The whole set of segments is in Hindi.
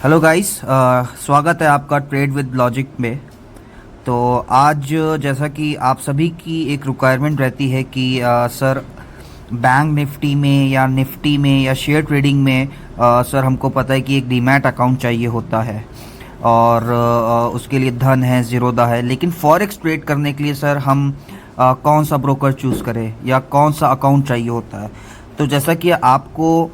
हेलो गाइस, स्वागत है आपका ट्रेड विद लॉजिक में। तो आज जैसा कि आप सभी की एक रिक्वायरमेंट रहती है कि सर बैंक निफ्टी में या निफ्टी में या शेयर ट्रेडिंग में सर हमको पता है कि एक डीमैट अकाउंट चाहिए होता है और उसके लिए धन है, ज़ीरोधा है। लेकिन फॉरेक्स ट्रेड करने के लिए सर हम कौन सा ब्रोकर चूज़ करें या कौन सा अकाउंट चाहिए होता है। तो जैसा कि आपको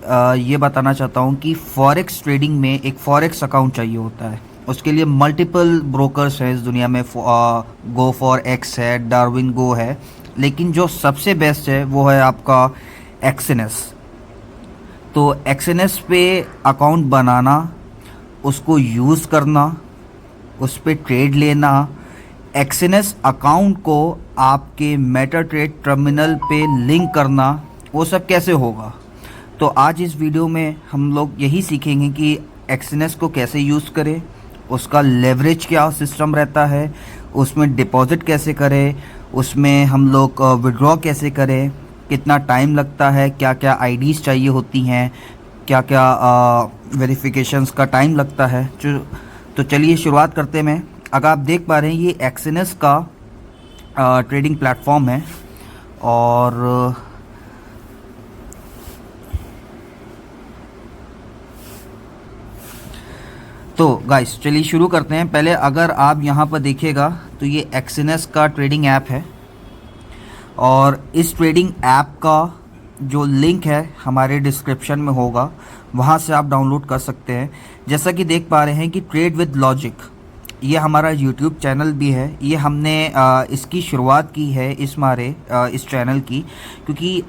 ये बताना चाहता हूँ कि फॉरेक्स ट्रेडिंग में एक फॉरेक्स अकाउंट चाहिए होता है। उसके लिए मल्टीपल ब्रोकर्स हैं इस दुनिया में। गो फॉर एक्स है, डार्विन गो है, लेकिन जो सबसे बेस्ट है वो है आपका एक्सएनएस। तो एक्सएनएस पे अकाउंट बनाना, उसको यूज़ करना, उस पर ट्रेड लेना, एक्सएनएस अकाउंट को आपके मेटाट्रेड टर्मिनल पे लिंक करना, वो सब कैसे होगा। तो आज इस वीडियो में हम लोग यही सीखेंगे कि एक्सएनएस को कैसे यूज़ करें, उसका लेवरेज क्या सिस्टम रहता है, उसमें डिपॉजिट कैसे करें, उसमें हम लोग विड्रॉ कैसे करें, कितना टाइम लगता है, क्या क्या आईडीज़ चाहिए होती हैं, क्या क्या वेरिफिकेशंस का टाइम लगता है। तो चलिए शुरुआत करते हैं। अगर आप देख पा रहे हैं ये एक्सएनएस का ट्रेडिंग प्लेटफॉर्म है और तो गाइस चलिए शुरू करते हैं। पहले अगर आप यहाँ पर देखिएगा तो ये एक्सएनएस का ट्रेडिंग ऐप है और इस ट्रेडिंग ऐप का जो लिंक है हमारे डिस्क्रिप्शन में होगा, वहाँ से आप डाउनलोड कर सकते हैं। जैसा कि देख पा रहे हैं कि ट्रेड विद लॉजिक ये हमारा यूट्यूब चैनल भी है। ये हमने इसकी शुरुआत की है इस चैनल की, क्योंकि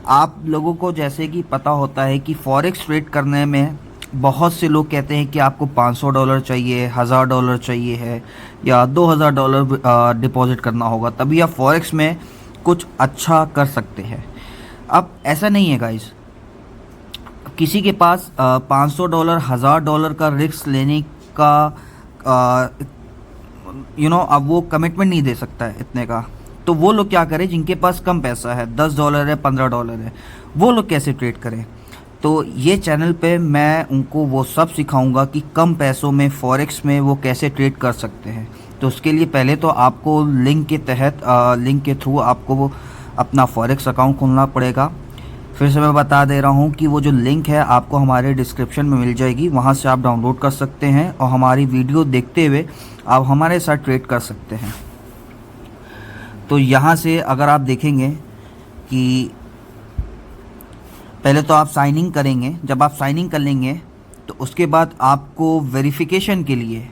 आप लोगों को जैसे कि पता होता है कि फॉरेक्स ट्रेड करने में बहुत से लोग कहते हैं कि आपको $500 चाहिए, $1000 चाहिए है या $2000 डिपॉजिट करना होगा, तभी आप फॉरेक्स में कुछ अच्छा कर सकते हैं। अब ऐसा नहीं है गाइस, किसी के पास $500 $1000 का रिस्क लेने का अब वो कमिटमेंट नहीं दे सकता है इतने का। तो वो लोग क्या करें जिनके पास कम पैसा है, $10 है, $15 है, वो लोग कैसे ट्रेड करें। तो ये चैनल पे मैं उनको वो सब सिखाऊंगा कि कम पैसों में फॉरेक्स में वो कैसे ट्रेड कर सकते हैं। तो उसके लिए पहले तो आपको लिंक के थ्रू आपको वो अपना फॉरेक्स अकाउंट खोलना पड़ेगा। फिर से मैं बता दे रहा हूँ कि वो जो लिंक है आपको हमारे डिस्क्रिप्शन में मिल जाएगी, वहाँ से आप डाउनलोड कर सकते हैं और हमारी वीडियो देखते हुए आप हमारे साथ ट्रेड कर सकते हैं। तो यहाँ से अगर आप देखेंगे कि पहले तो आप साइन इन करेंगे। जब आप साइन इन कर लेंगे तो उसके बाद आपको वेरिफिकेशन के लिए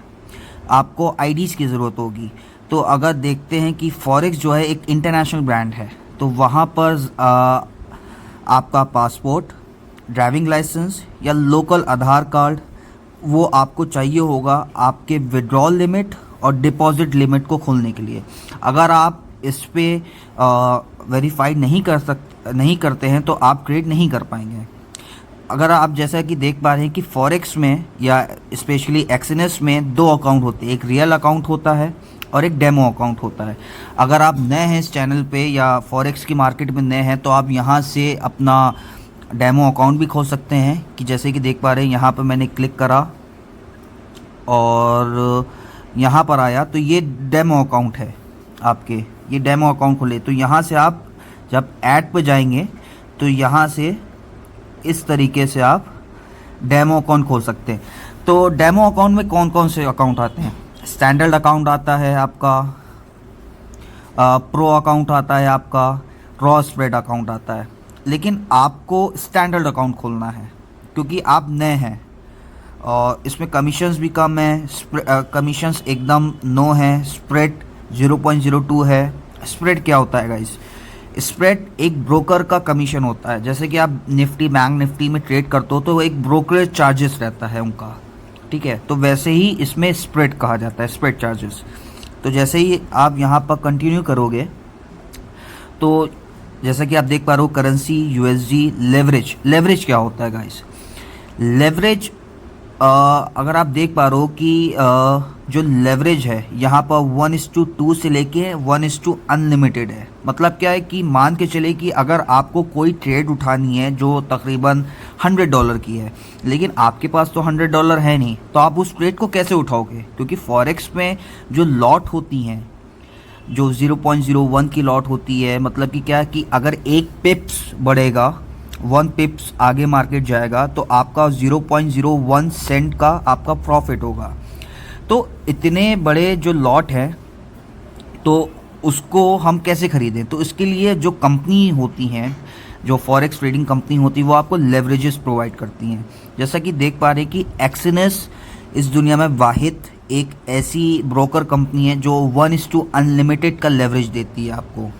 आपको आईडीज़ की ज़रूरत होगी। तो अगर देखते हैं कि फॉरेक्स जो है एक इंटरनेशनल ब्रांड है, तो वहाँ पर आपका पासपोर्ट, ड्राइविंग लाइसेंस या लोकल आधार कार्ड वो आपको चाहिए होगा आपके विड्रॉल लिमिट और डिपॉजिट लिमिट को खोलने के लिए। अगर आप इस पर वेरीफाइड नहीं करते हैं तो आप ट्रेड नहीं कर पाएंगे। अगर आप जैसा कि देख पा रहे हैं कि फॉरेक्स में या स्पेशली एक्सएनएस में दो अकाउंट होते हैं, एक रियल अकाउंट होता है और एक डेमो अकाउंट होता है। अगर आप नए हैं इस चैनल पे या फॉरेक्स की मार्केट में नए हैं तो आप यहाँ से अपना डेमो अकाउंट भी खोल सकते हैं। कि जैसे कि देख पा रहे हैं यहाँ पर मैंने क्लिक करा और यहाँ पर आया तो ये डेमो अकाउंट है आपके, ये डेमो अकाउंट खोले। तो यहाँ से आप जब ऐड पे जाएंगे तो यहाँ से इस तरीके से आप डेमो अकाउंट खोल सकते हैं। तो डेमो अकाउंट में कौन कौन से अकाउंट आते हैं, स्टैंडर्ड अकाउंट आता है आपका, प्रो अकाउंट आता है आपका, रॉ स्प्रेड अकाउंट आता है। लेकिन आपको स्टैंडर्ड अकाउंट खोलना है क्योंकि आप नए हैं और इसमें कमीशंस भी कम है। कमीशंस एकदम नो है, स्प्रेड 0.02 है। स्प्रेड क्या होता है गाइस, स्प्रेड एक ब्रोकर का कमीशन होता है। जैसे कि आप निफ्टी, बैंक निफ्टी में ट्रेड करते हो तो एक ब्रोकरेज चार्जेस रहता है उनका, ठीक है। तो वैसे ही इसमें स्प्रेड कहा जाता है, स्प्रेड चार्जेस। तो जैसे ही आप यहाँ पर कंटिन्यू करोगे तो जैसा कि आप देख पा रहे हो करेंसी यूएसडी लेवरेज क्या होता है गाइस। लेवरेज अगर आप देख पा रहे हो कि जो लेवरेज है यहाँ पर 1:2 से लेके 1:, अनलिमिटेड है। मतलब क्या है कि मान के चले कि अगर आपको कोई ट्रेड उठानी है जो तकरीबन $100 की है, लेकिन आपके पास तो $100 है नहीं, तो आप उस ट्रेड को कैसे उठाओगे? क्योंकि फॉरेक्स में जो लॉट होती हैं, जो 0.01 की लॉट होती है, मतलब कि क्या है कि अगर एक पिप्स बढ़ेगा, 1 पिप्स आगे मार्केट जाएगा, तो आपका 0.01 सेंट का आपका प्रॉफिट होगा। तो इतने बड़े जो लॉट है, तो उसको हम कैसे खरीदें? तो इसके लिए जो कंपनी होती हैं, जो फॉरेक्स ट्रेडिंग कंपनी होती है, वो आपको लेवरेजेस प्रोवाइड करती हैं। जैसा कि देख पा रहे हैं कि एक्सिनस इस दुनिया में वाहिद एक ऐसी ब्रोकर कंपनी है जो 1:, अनलिमिटेड का लेवरेज देती है आपको।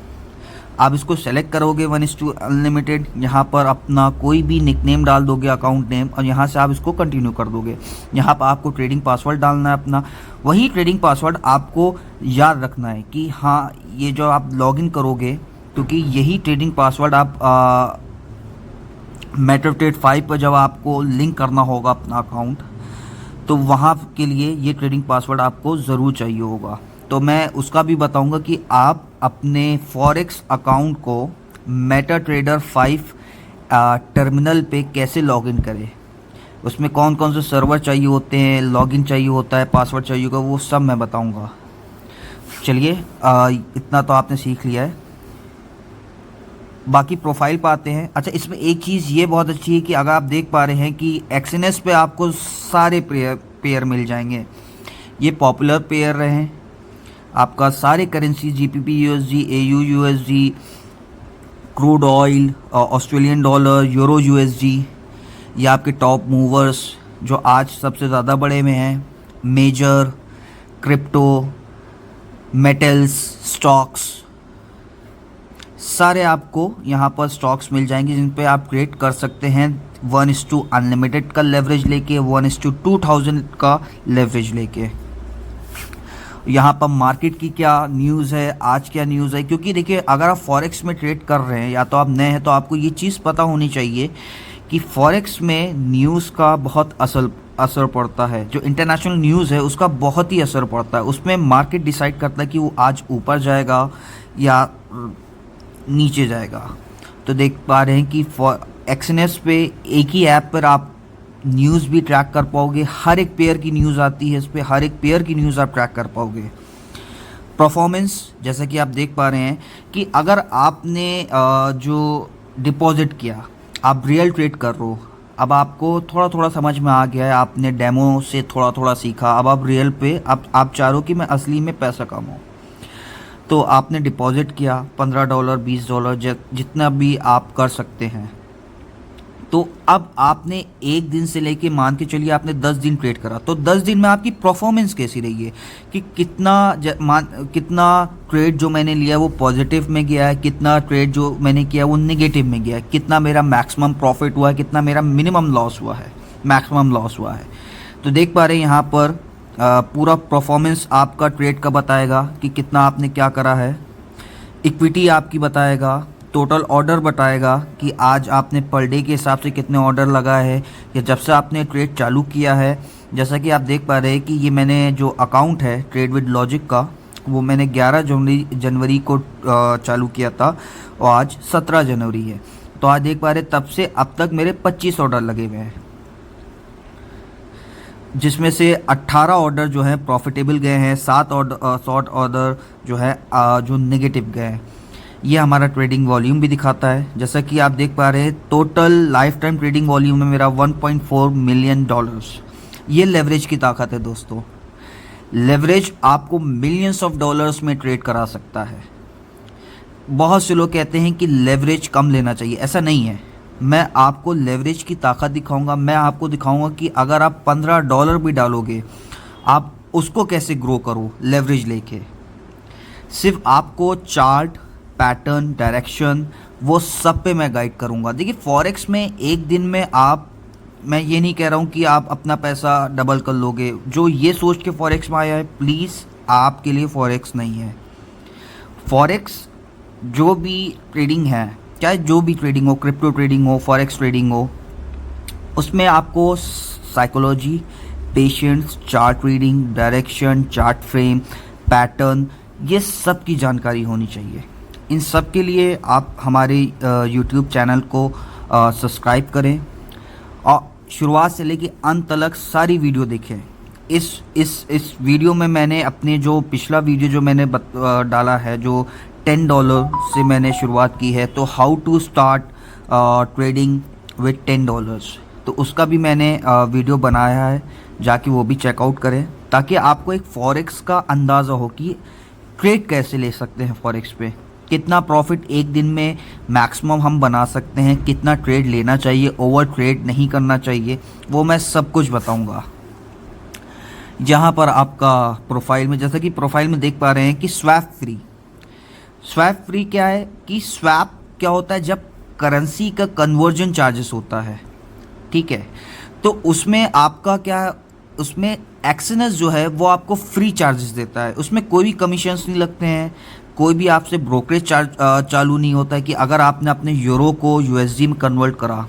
आप इसको सेलेक्ट करोगे 1:, अनलिमिटेड, यहाँ पर अपना कोई भी निकनेम डाल दोगे, अकाउंट नेम, और यहाँ से आप इसको कंटिन्यू कर दोगे। यहाँ पर आपको ट्रेडिंग पासवर्ड डालना है अपना। वही ट्रेडिंग पासवर्ड आपको याद रखना है कि हाँ, ये जो आप लॉगिन करोगे, क्योंकि यही ट्रेडिंग पासवर्ड आप मेटाट्रेड 5 पर जब आपको लिंक करना होगा अपना अकाउंट, तो वहाँ के लिए ये ट्रेडिंग पासवर्ड आपको ज़रूर चाहिए होगा। तो मैं उसका भी बताऊंगा कि आप अपने फॉरेक्स अकाउंट को मेटाट्रेडर 5 टर्मिनल पे कैसे लॉगिन करें, उसमें कौन कौन से सर्वर चाहिए होते हैं, लॉगिन चाहिए होता है, पासवर्ड चाहिए होगा, वो सब मैं बताऊंगा। चलिए, इतना तो आपने सीख लिया है। बाकी प्रोफाइल पे आते हैं। अच्छा, इसमें एक चीज़ ये बहुत अच्छी है कि अगर आप देख पा रहे हैं कि एक्सएनएस पे आपको सारे पेयर मिल जाएंगे। ये पॉपुलर पेयर रहे हैं, आपका सारे currency GPP USD, AU USD, crude oil, Australian dollar, euro USD, ये आपके टॉप मूवर्स जो आज सबसे ज़्यादा बड़े में हैं। मेजर, क्रिप्टो, मेटल्स, स्टॉक्स, सारे आपको यहाँ पर स्टॉक्स मिल जाएंगे जिन पे आप ट्रेड कर सकते हैं 1:, अनलिमिटेड का लेवरेज लेके, 1:, 2000 का लेवरेज लेके। यहाँ पर मार्केट की क्या न्यूज़ है, आज क्या न्यूज़ है, क्योंकि देखिए अगर आप फॉरेक्स में ट्रेड कर रहे हैं या तो आप नए हैं, तो आपको ये चीज़ पता होनी चाहिए कि फॉरेक्स में न्यूज़ का बहुत असर पड़ता है। जो इंटरनेशनल न्यूज़ है उसका बहुत ही असर पड़ता है। उसमें मार्केट डिसाइड करता है कि वो आज ऊपर जाएगा या नीचे जाएगा। तो देख पा रहे हैं कि एक्सएनएस पे एक ही ऐप पर आप न्यूज़ भी ट्रैक कर पाओगे। हर एक पेयर की न्यूज़ आती है इस पर, हर एक पेयर की न्यूज़ आप ट्रैक कर पाओगे। परफॉर्मेंस, जैसा कि आप देख पा रहे हैं कि अगर आपने जो डिपॉजिट किया, आप रियल ट्रेड कर रहे हो, अब आपको थोड़ा थोड़ा समझ में आ गया है, आपने डेमो से थोड़ा थोड़ा सीखा, अब आप रियल पे आप चाह रहे हो कि मैं असली में पैसा कमाऊँ, तो आपने डिपॉजिट किया $15, $20, जितना भी आप कर सकते हैं। तो अब आपने एक दिन से लेके मान के चलिए आपने 10 दिन ट्रेड करा, तो 10 दिन में आपकी परफॉर्मेंस कैसी रही है कि कितना ट्रेड जो मैंने लिया वो पॉजिटिव में गया है, कितना ट्रेड जो मैंने किया वो नेगेटिव में गया है, कितना मेरा मैक्सिमम प्रॉफिट हुआ है, कितना मेरा मिनिमम लॉस हुआ है, मैक्सिमम लॉस हुआ है। तो देख पा रहे हैं यहाँ पर पूरा परफॉर्मेंस आपका ट्रेड का बताएगा कि कितना आपने क्या करा है। इक्विटी आपकी बताएगा, टोटल ऑर्डर बताएगा कि आज आपने पर डे के हिसाब से कितने ऑर्डर लगाए हैं या जब से आपने ट्रेड चालू किया है। जैसा कि आप देख पा रहे हैं कि ये मैंने जो अकाउंट है ट्रेड विद लॉजिक का, वो मैंने 11 जनवरी को चालू किया था और आज 17 जनवरी है। तो आज देख पा रहे तब से अब तक मेरे 25 ऑर्डर लगे हुए हैं, जिसमें से 18 ऑर्डर जो है प्रॉफिटेबल गए हैं, 7 ऑर्डर जो है जो नेगेटिव गए हैं। ये हमारा ट्रेडिंग वॉल्यूम भी दिखाता है। जैसा कि आप देख पा रहे हैं total life time trading volume है मेरा $1.4 मिलियन। ये लेवरेज की ताकत है दोस्तों। लेवरेज आपको मिलियंस ऑफ डॉलर्स में ट्रेड करा सकता है। बहुत से लोग कहते हैं कि लेवरेज कम लेना चाहिए, ऐसा नहीं है। मैं आपको लेवरेज की ताकत दिखाऊंगा। मैं आपको दिखाऊंगा कि अगर आप $15 भी डालोगे, आप उसको कैसे ग्रो करो लेवरेज लेके। सिर्फ आपको चार्ट, पैटर्न, डायरेक्शन, वो सब पे मैं गाइड करूंगा। देखिए फॉरेक्स में एक दिन में मैं ये नहीं कह रहा हूँ कि आप अपना पैसा डबल कर लोगे। जो ये सोच के फॉरेक्स में आया है, प्लीज़ आपके लिए फॉरेक्स नहीं है। फॉरेक्स जो भी ट्रेडिंग है, चाहे जो भी ट्रेडिंग हो, क्रिप्टो ट्रेडिंग हो, फॉरेक्स ट्रेडिंग हो, उसमें आपको psychology, patience, chart reading, direction, chart frame, pattern, ये सब की जानकारी होनी चाहिए। इन सब के लिए आप हमारे यूट्यूब चैनल को सब्सक्राइब करें और शुरुआत से लेकर अंत तक सारी वीडियो देखें। इस वीडियो में मैंने अपने जो पिछला वीडियो जो मैंने डाला है, जो $10 से मैंने शुरुआत की है, तो how to start trading with $10, तो उसका भी मैंने वीडियो बनाया है, जाके वो भी चेकआउट करें, ताकि आपको एक फॉरेक्स का अंदाज़ा हो कि ट्रेड कैसे ले सकते हैं फॉरेक्स पे, कितना प्रॉफिट एक दिन में मैक्सिमम हम बना सकते हैं, कितना ट्रेड लेना चाहिए, ओवर ट्रेड नहीं करना चाहिए, वो मैं सब कुछ बताऊंगा। जहाँ पर आपका प्रोफाइल में, जैसा कि प्रोफाइल में देख पा रहे हैं कि स्वैप फ्री क्या है कि स्वैप क्या होता है, जब करेंसी का कन्वर्जन चार्जेस होता है, ठीक है, तो उसमें आपका क्या, उसमें एक्सएनएस जो है वो आपको फ्री चार्जेस देता है, उसमें कोई भी कमीशंस नहीं लगते हैं, कोई भी आपसे ब्रोकरेज चार्ज चालू नहीं होता है कि अगर आपने अपने यूरो को यूएसडी में कन्वर्ट करा,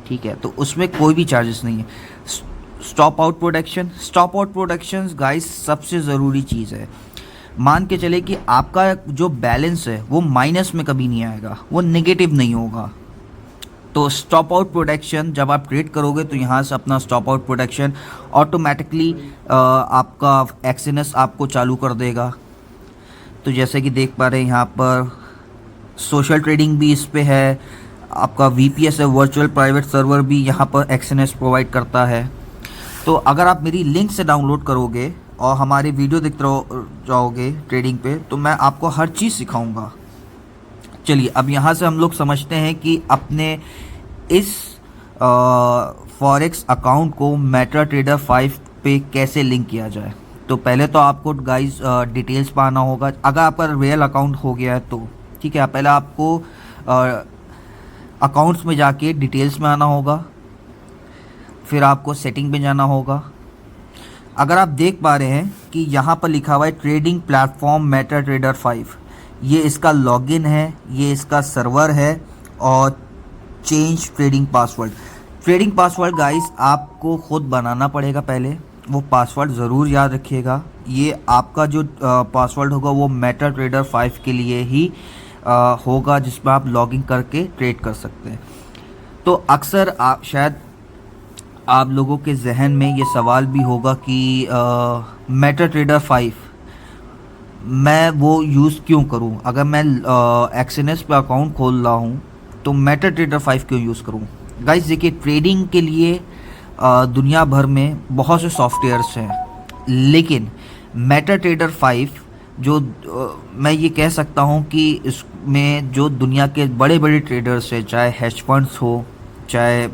ठीक है, तो उसमें कोई भी चार्जेस नहीं है। स्टॉप आउट प्रोटेक्शन गाइस सबसे ज़रूरी चीज़ है। मान के चले कि आपका जो बैलेंस है वो माइनस में कभी नहीं आएगा, वो नेगेटिव नहीं होगा। तो स्टॉप आउट प्रोटेक्शन जब आप ट्रेड करोगे तो यहाँ से अपना स्टॉप आउट प्रोटेक्शन ऑटोमेटिकली आपका एक्सएनएस आपको चालू कर देगा। तो जैसे कि देख पा रहे हैं यहाँ पर सोशल ट्रेडिंग भी इस पे है, आपका VPS है, वर्चुअल प्राइवेट सर्वर भी यहाँ पर एक्सएनएस प्रोवाइड करता है। तो अगर आप मेरी लिंक से डाउनलोड करोगे और हमारे वीडियो देखते जाओगे ट्रेडिंग पे, तो मैं आपको हर चीज़ सिखाऊंगा। चलिए अब यहाँ से हम लोग समझते हैं कि अपने इस फॉरेक्स अकाउंट को MetaTrader 5 पे कैसे लिंक किया जाए। तो पहले तो आपको गाइस डिटेल्स पर आना होगा। अगर आपका रियल अकाउंट हो गया है तो ठीक है, पहले आपको अकाउंट्स में जाके डिटेल्स में आना होगा, फिर आपको सेटिंग पे जाना होगा। अगर आप देख पा रहे हैं कि यहाँ पर लिखा हुआ है ट्रेडिंग प्लेटफॉर्म MetaTrader 5, ये इसका लॉगिन है, ये इसका सर्वर है, और चेंज ट्रेडिंग पासवर्ड गाइस आपको खुद बनाना पड़ेगा। पहले वो पासवर्ड ज़रूर याद रखिएगा। ये आपका जो पासवर्ड होगा वो MetaTrader 5 के लिए ही होगा, जिसमें आप लॉगिन करके ट्रेड कर सकते हैं। तो अक्सर शायद आप लोगों के जहन में ये सवाल भी होगा कि MetaTrader 5 मैं वो यूज़ क्यों करूं, अगर मैं एक्सएनएस पे अकाउंट खोल रहा हूं तो MetaTrader 5 क्यों यूज़ करूं। गाइस देखिए, ट्रेडिंग के लिए दुनिया भर में बहुत से सॉफ्टवेयर्स हैं, लेकिन MetaTrader 5 जो मैं ये कह सकता हूं कि इसमें जो दुनिया के बड़े बड़े ट्रेडर्स हैं, चाहे हेज फंड्स हो, चाहे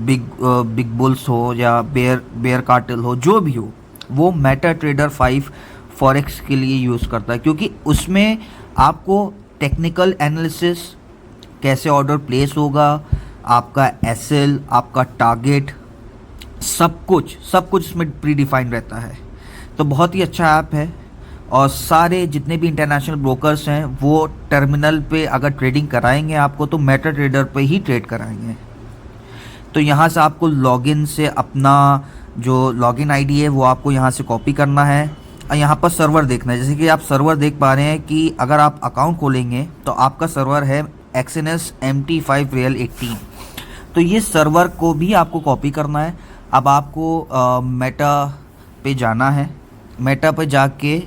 बिग बुल्स हो, या बेयर कार्टेल हो, जो भी हो, वो MetaTrader 5 फॉरेक्स के लिए यूज़ करता है, क्योंकि उसमें आपको टेक्निकल एनालिसिस, कैसे ऑर्डर प्लेस होगा, आपका एसएल, आपका टारगेट, सब कुछ इसमें प्री डिफाइंड रहता है। तो बहुत ही अच्छा ऐप है, और सारे जितने भी इंटरनेशनल ब्रोकर्स हैं वो टर्मिनल पे अगर ट्रेडिंग कराएंगे आपको, तो MetaTrader पे ही ट्रेड कराएंगे। तो यहाँ से आपको लॉगिन से अपना जो लॉगिन आईडी है वो आपको यहाँ से कॉपी करना है, और यहाँ पर सर्वर देखना है। जैसे कि आप सर्वर देख पा रहे हैं कि अगर आप अकाउंट खोलेंगे तो आपका सर्वर है XNS MT5 Real 18, तो ये सर्वर को भी आपको कॉपी करना है। अब आपको मेटा पे जाना है, मेटा पे जाके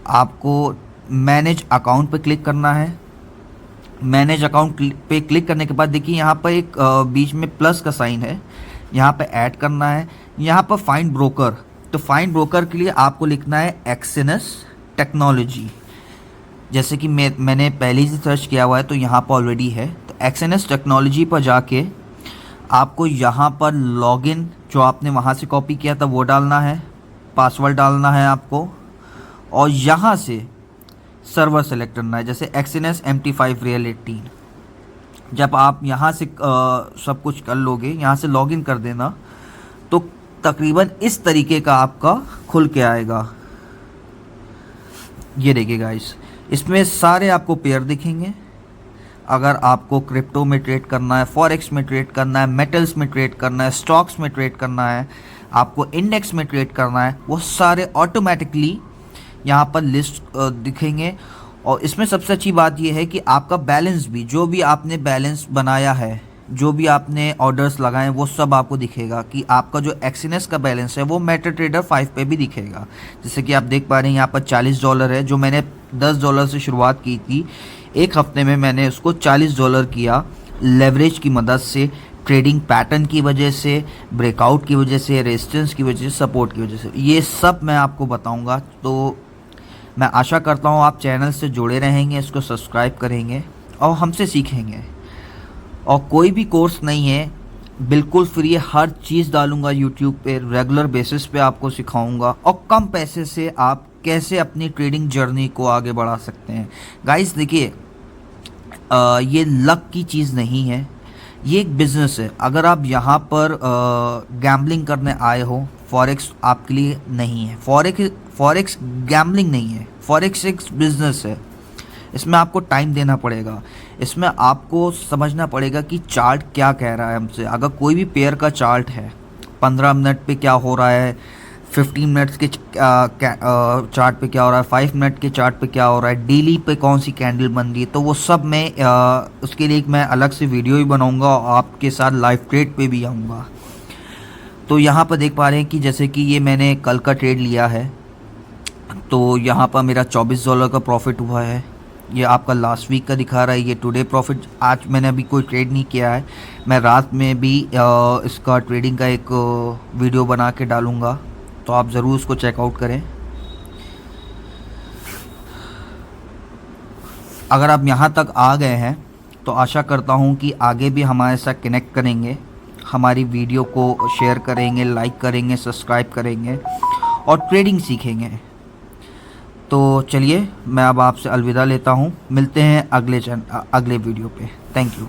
आपको मैनेज अकाउंट पे क्लिक करना है। मैनेज अकाउंट पे क्लिक करने के बाद देखिए यहाँ पर एक बीच में प्लस का साइन है, यहाँ पे ऐड करना है। यहाँ पर फाइंड ब्रोकर, तो फाइंड ब्रोकर के लिए आपको लिखना है XNS टेक्नोलॉजी। जैसे कि मैंने पहले ही सर्च किया हुआ है तो यहाँ पर ऑलरेडी है। तो XNS टेक्नोलॉजी पर जाके आपको यहाँ पर लॉगिन जो आपने वहाँ से कॉपी किया था वो डालना है, पासवर्ड डालना है आपको, और यहाँ से सर्वर सेलेक्ट करना है, जैसे XNS MT5 Real 18। जब आप यहाँ से सब कुछ कर लोगे, यहाँ से लॉगिन कर देना, तो तकरीबन इस तरीके का आपका खुल के आएगा। ये देखिए गाइस, इसमें सारे आपको पेयर दिखेंगे, अगर आपको क्रिप्टो में ट्रेड करना है, फॉरेक्स में ट्रेड करना है, मेटल्स में ट्रेड करना है, स्टॉक्स में ट्रेड करना है, आपको इंडेक्स में ट्रेड करना है, वो सारे ऑटोमेटिकली यहाँ पर लिस्ट दिखेंगे। और इसमें सबसे अच्छी बात यह है कि आपका बैलेंस भी, जो भी आपने बैलेंस बनाया है, जो भी आपने ऑर्डर्स लगाए, वो सब आपको दिखेगा कि आपका जो एक्सीनेस का बैलेंस है वो मेटा ट्रेडर 5 पे भी दिखेगा। जैसे कि आप देख पा रहे हैं यहाँ पर $40 है, जो मैंने $10 से शुरुआत की थी, एक हफ्ते में मैंने उसको $40 किया लेवरेज की मदद से, ट्रेडिंग पैटर्न की वजह से, ब्रेकआउट की वजह से, रेजिस्टेंस की वजह से, सपोर्ट की वजह से। ये सब मैं आपको बताऊंगा। तो मैं आशा करता हूँ आप चैनल से जुड़े रहेंगे, इसको सब्सक्राइब करेंगे और हमसे सीखेंगे। और कोई भी कोर्स नहीं है, बिल्कुल फ्री है, हर चीज़ डालूंगा यूट्यूब पे, रेगुलर बेसिस पे आपको सिखाऊंगा। और कम पैसे से आप कैसे अपनी ट्रेडिंग जर्नी को आगे बढ़ा सकते हैं। गाइस देखिए, ये लक की चीज़ नहीं है, ये एक बिज़नेस है। अगर आप यहाँ पर गैम्बलिंग करने आए हो, फॉरेक्स आपके लिए नहीं है। फॉरेक्स गैम्बलिंग नहीं है, फॉरेक्स एक बिज़नेस है। इसमें आपको टाइम देना पड़ेगा, इसमें आपको समझना पड़ेगा कि चार्ट क्या कह रहा है हमसे। अगर कोई भी पेयर का चार्ट है, 15 मिनट पे क्या हो रहा है, 15 मिनट्स के चार्ट पे क्या हो रहा है, 5 मिनट के चार्ट पे क्या हो रहा है, डेली पे कौन सी कैंडल बन रही है, तो वो सब मैं उसके लिए मैं अलग से वीडियो ही बनाऊंगा और आपके साथ लाइव ट्रेड पे भी आऊँगा। तो यहाँ पर देख पा रहे हैं कि जैसे कि ये मैंने कल का ट्रेड लिया है, तो यहाँ पर मेरा $24 का प्रॉफिट हुआ है। ये आपका लास्ट वीक का दिखा रहा है, ये टुडे प्रॉफिट। आज मैंने अभी कोई ट्रेड नहीं किया है, मैं रात में भी इसका ट्रेडिंग का एक वीडियो बना के डालूँगा, तो आप ज़रूर उसको चेकआउट करें। अगर आप यहाँ तक आ गए हैं तो आशा करता हूँ कि आगे भी हमारे साथ कनेक्ट करेंगे, हमारी वीडियो को शेयर करेंगे, लाइक करेंगे, सब्सक्राइब करेंगे और ट्रेडिंग सीखेंगे। तो चलिए, मैं अब आपसे अलविदा लेता हूँ, मिलते हैं अगले वीडियो पे। Thank you.